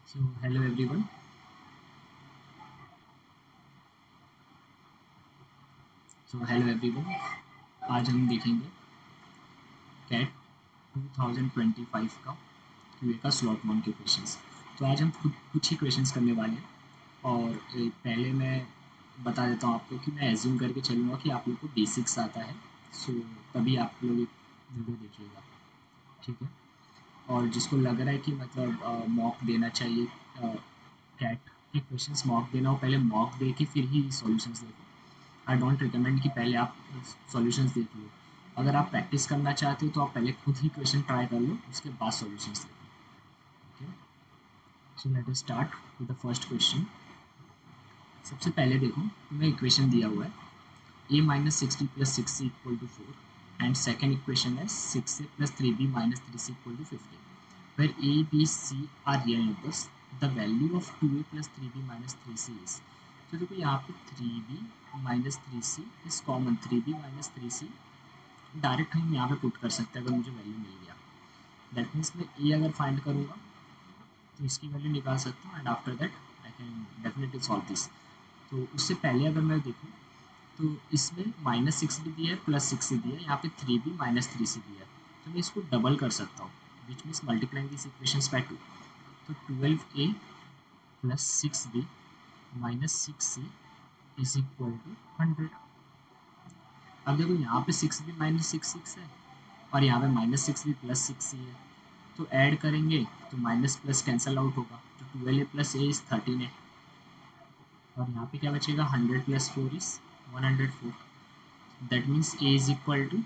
So hello everyone. आज हम देखेंगे कैट 2025 का क्यूए का स्लॉट वन के क्वेश्चंस। तो आज हम खुद कुछ ही क्वेश्चंस करने वाले हैं और पहले मैं बता देता हूँ आपको कि मैं एज्यूम करके चलूँगा कि आप लोग को बेसिक्स आता है। सो तभी आप लोग एक वीडियो देखिएगा, ठीक है। और जिसको लग रहा है कि मतलब मॉक देना चाहिए, कैट के क्वेश्चंस मॉक देना हो, पहले मॉक दे के फिर ही सॉल्यूशंस देखो। आई डोंट रिकमेंड कि पहले आप सॉल्यूशंस देख लो। अगर आप प्रैक्टिस करना चाहते हो तो आप पहले खुद ही क्वेश्चन ट्राई कर लो, उसके बाद सॉल्यूशंस देखो। Okay, so let us start with the first question. सबसे पहले देखो, तुम्हें इक्वेशन दिया हुआ है A minus six B plus six C equal to four and second equation है six A plus three B minus three C equal to fifteen. where A, B, C are real numbers, the value of 2A plus 3B minus 3C is। तो देखो यहाँ पे 3B minus 3C is common, 3B minus 3C direct हम यहाँ पे put कर सकते हैं अगर मुझे वैल्यू मिल गया। दैट मीन्स मैं ए अगर फाइंड करूँगा तो इसकी वैल्यू निकाल सकता हूँ and after that I can definitely solve this. तो उससे पहले अगर मैं देखूँ तो इसमें माइनस सिक्स भी दिया है, प्लस सिक्स भी दिया है, यहाँ पे three B minus three C दिया है। तो मैं इसको डबल कर सकता हूँ, which means multiplying this equations by two. तो twelve A plus six B minus six C is equal to hundred. अब देखो यहाँ पे six B minus six six है और यहाँ पे minus six B plus six C है। तो ऐड करेंगे तो माइनस प्लस कैंसल आउट होगा, तो twelve A plus a is thirteen है। और यहाँ पे क्या बचेगा, hundred plus four is 104। That means a is equal to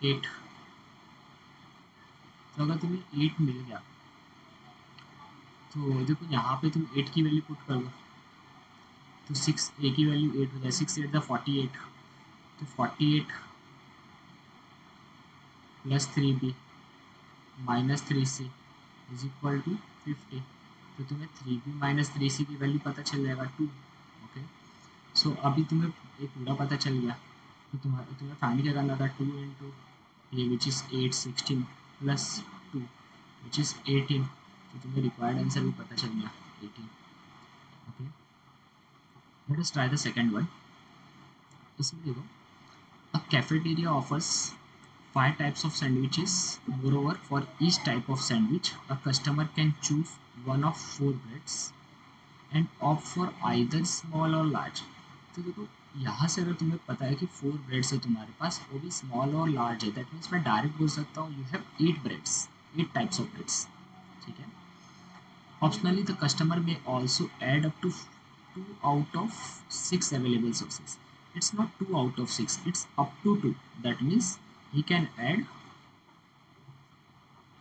eight. तो अगर तुम्हें एट मिल गया तो देखो यहाँ पे तुम एट की वैल्यू पुट कर दो, तो सिक्स ए की वैल्यू एट हो जाए, six eight the forty eight. तो forty eight plus three B minus three C is equal to fifty. तो तुम्हें three B minus three C की वैल्यू पता चल जाएगा, टू। ओके, सो अभी तुम्हें एक पूरा पता चल गया। तो तुम्हें फाइंड क्या करना था, टू इंटू ये which is eight, sixteen plus two which is eighteen. तो तुम्हें रिक्वायर्ड आंसर भी पता चल गया, eighteen. Okay, let us try the second one. इसमें देखो, a cafeteria offers five types of sandwiches. Moreover, for each type of sandwich, a customer can choose one of four breads and opt for either small or large। तो देखो यहाँ से अगर तुम्हें पता है कि फोर ब्रेड्स है तुम्हारे पास, वो भी स्मॉल और लार्ज है, दैट मीन्स मैं डायरेक्ट बोल सकता हूँ you have eight breads, eight types of breads, ठीक है। Optionally, the customer may also add up to two out of six available sources. It's not two out of six, it's up to two. That means he can add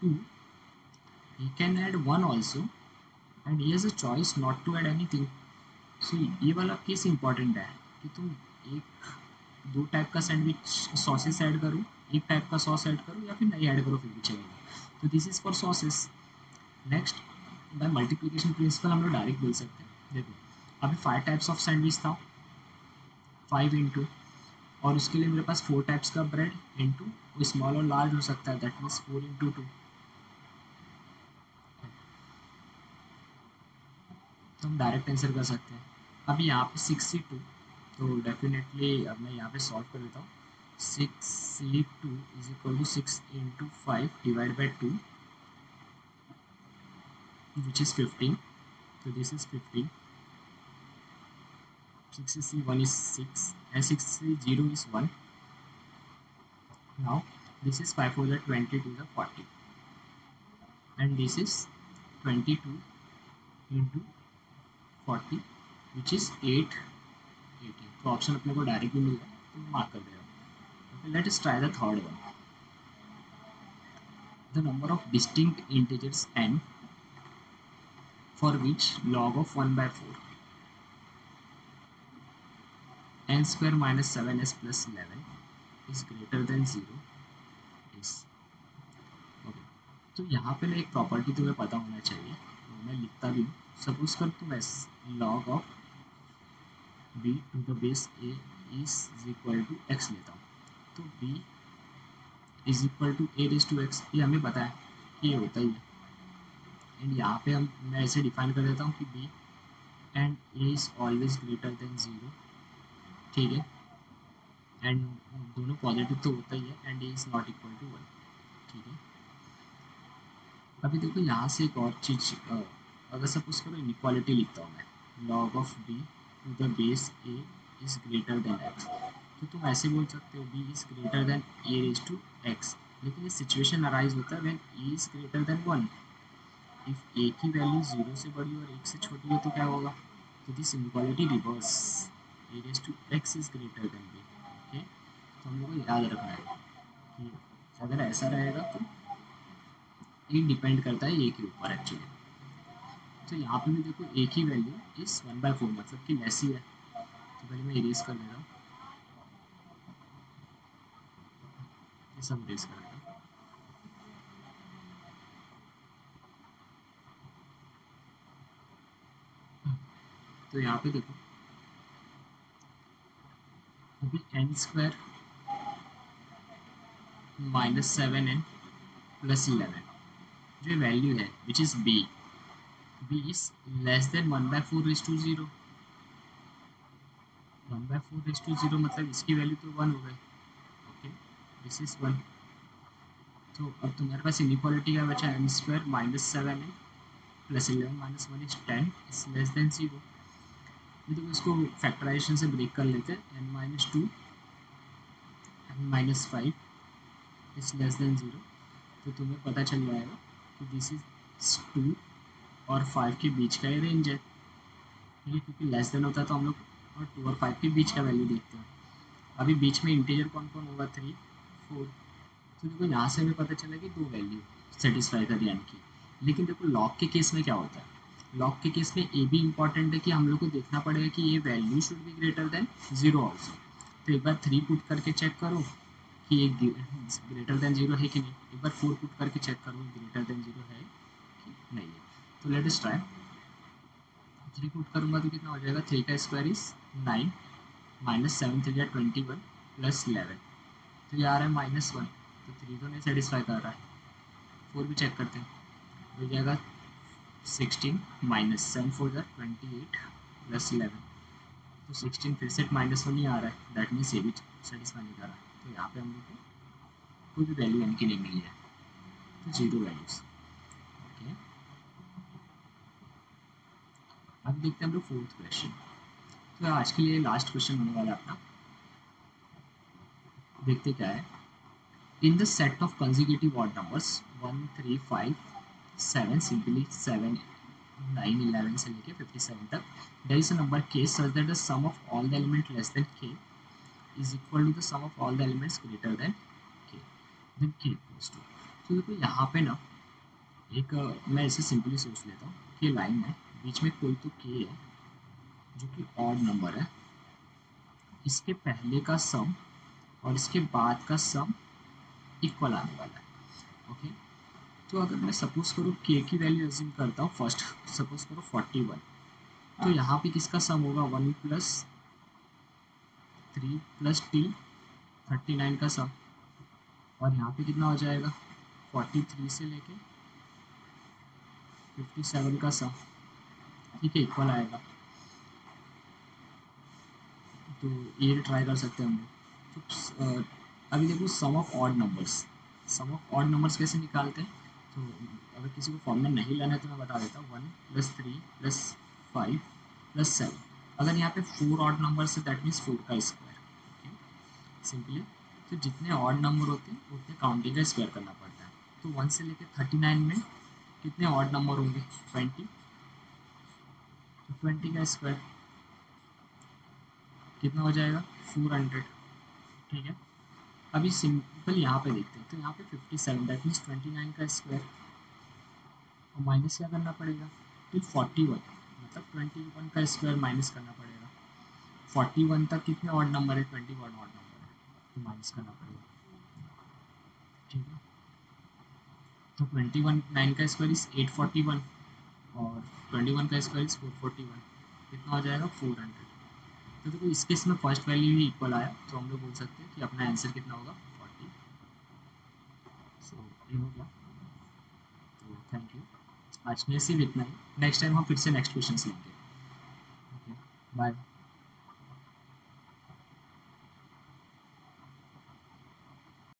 two, he can add one also, and he has a choice not to add anything. So ये वाला case important है कि तुम एक दो type का sandwich sauces add करो, एक टाइप का सॉस ऐड करो या फिर नहीं ऐड करो फिर भी चलेगा। तो this is for sauces. Next, by multiplication principle हम लोग डायरेक्ट बोल सकते हैं। देखो अभी फाइव टाइप्स ऑफ सैंडविच था, फाइव इंटू, और उसके लिए मेरे पास फोर टाइप्स का ब्रेड इंटू, वो स्मॉल और लार्ज हो सकता है, that means four into two. तो हम डायरेक्ट आंसर कर सकते हैं। अभी यहाँ पे सिक्स सी टू, तो डेफिनेटली अब मैं यहाँ पे सॉल्व कर देता हूँ। Six C two is equal to six into five divide by two which is fifteen. तो this is fifteen. Six C one is six and six C zero is one. Now this is 5 for the 20 to the 40 and this is 22 into 40 which is 8 18। तो option अपने को direct भी मिल रहा है तो mark कर देगा। Okay, let us try the third one। The number of distinct integers n for which log of 1 by 4 n square minus 7s plus 11 is greater than 0 is। okay, तो यहाँ पे ना एक प्रॉपर्टी तुम्हें पता होना चाहिए, तो मैं लिखता भी हूँ। सपोज कर तुम log of b to the base a is equal to x लेता हूँ, तो b is equal to a raise to x, ये हमें पता है कि ये होता ही है। एंड यहाँ पे हम मैं ऐसे डिफाइन कर देता हूँ कि B and A is always greater than zero, ठीक है, एंड दोनों पॉजिटिव तो होता ही है, and A is not equal to one, ठीक है। अभी देखो यहाँ से एक और चीज़, अगर सपोज करो इनइक्वालिटी लिखता हूँ मैं, log of B to the base A is greater than X, तो तुम ऐसे बोल सकते हो B is greater than A raise to X, लेकिन ये सिचुएशन अराइज होता है when A is greater than one. If A की वैल्यू जीरो से बड़ी और एक से छोटी हो तो क्या होगा, तो this inequality reverse, A raise to X is greater than B, okay. तो हम लोग को याद रखना है कि अगर ऐसा रहेगा तो ये डिपेंड करता है ए के ऊपर एक्चुअली। तो यहाँ पे भी देखो ए की वैल्यू इज 1/4, मतलब कि लेस ही है, तो पहले मैं इरेज कर दे रहा हूँ, ये सब इरेज कर देता हूँ। तो यहाँ पे देखो अभी एन स्क्वायर -7n + 11 जो वैल्यू है which is B is less than 1/4:0, 1/4:0 मतलब इसकी वैल्यू तो 1 हो गई, ओके, दिस इज 1। तो अब तुम्हारे पास इनइक्वालिटी क्या बचा, N square -7n + 11 - 1 is 10 is less than 0। तो इसको फैक्टराइजेशन से ब्रेक कर लेते हैं, n-2 n-5 is less than 0, तो तुम्हें पता चल जाएगा कि दिस इज 2 और 5 के बीच का ही रेंज है, ठीक है, क्योंकि लेस देन होता है तो हम लोग और 2 और 5 के बीच का वैल्यू देखते हैं। अभी बीच में इंटीजर कौन कौन होगा, 3 4, तो देखो यहाँ से हमें पता चला कि दो वैल्यू सेटिस्फाई कर यानी कि, लेकिन देखो लॉग के केस में क्या होता है, लॉग के केस में ये भी इंपॉर्टेंट है कि हम लोग को देखना पड़ेगा कि ये value should be greater than 0 also. तो एक बार 3 पुट करके चेक करो कि ये ग्रेटर देन 0 है कि नहीं, एक बार 4 पुट करके चेक करो ग्रेटर देन 0 है कि नहीं है। तो लेट अस ट्राई, 3 पुट करूँगा तो कितना हो जाएगा, 3 का स्क्वायर इज 9 -7 3 21 + 11, तो ये आ रहा है -1, तो 3 तो नहीं सेटिस्फाई कर रहा है। 4 भी चेक करते हैं, हो जाएगा 16 -7 4 28 + 11, तो 16 फिर से -1 ही आ रहा है, दैट मीन्स ये भी सेटिस्फाई नहीं कर रहा है। तो यहाँ पे हम लोग को कोई भी वैल्यू एन की नहीं मिली है, तो 0 वैल्यूज, ओके। अब देखते हैं हम लोग फोर्थ क्वेश्चन। तो आज के लिए लास्ट क्वेश्चन होने वाला है अपना, देखते क्या है। In the set of consecutive odd numbers 1 3 5 7, simply 7 9 11 से लेके 57 तक, there is a number k such that the sum of all the element less than k is equal to the sum of all the elements greater than k, then k equals to। तो देखो यहाँ पे ना एक मैं ऐसे simply सोच लेता हूँ कि लाइन में बीच में कोई तो k है जो कि ऑड नंबर है, इसके पहले का सम और इसके बाद का सम इक्वल आने वाला है, ओके। तो अगर मैं सपोज करूँ k की वैल्यू एज्यूम करता हूँ फर्स्ट, सपोज करो 41, तो यहाँ पे किसका सम होगा, 1 + 3 + t 39 का सम, और यहाँ पे कितना हो जाएगा 43 से लेके 57 का सम, ठीक है, इक्वल आएगा। तो ये ट्राई कर सकते हैं हम लोग। तो अभी देखो sum of odd numbers, sum of odd numbers कैसे निकालते हैं, तो अगर किसी को फॉर्मूला नहीं लाना है तो मैं बता देता हूँ, 1 + 3 + 5 + 7, अगर यहाँ पे 4 ऑड नंबर्स है दैट मीन्स 4 का स्क्वायर, ओके, सिंपली। तो जितने ऑड नंबर होते हैं उतने काउंटिंग का स्क्वायर करना पड़ता है, तो 1 से लेकर 39 में कितने ऑड नंबर होंगे, 20, तो 20 का स्क्वायर कितना हो जाएगा, 400, ठीक है। अभी सिंपल यहाँ पे देखते हैं, तो यहाँ पे 57 दैट मीन्स 29 का स्क्वायर, और माइनस क्या करना पड़ेगा, तो 41 मतलब 21 का स्क्वायर माइनस करना पड़ेगा। 41 तक कितने ऑड नंबर है, 21 ऑड नंबर है, तो माइनस करना पड़ेगा, ठीक है। तो 21 9 का स्क्वायर इज 841, और 21 का स्क्वायर इज 441, कितना हो जाएगा 400। तो देखो इस केस में फर्स्ट वैल्यू ही इक्वल आया, तो हम लोग बोल सकते हैं कि अपना आंसर कितना होगा 40। सो ये हो गया, तो थैंक यू। आज में सिर्फ इतना ही, नेक्स्ट टाइम हम फिर से नेक्स्ट क्वेश्चन लेंगे। Okay bye.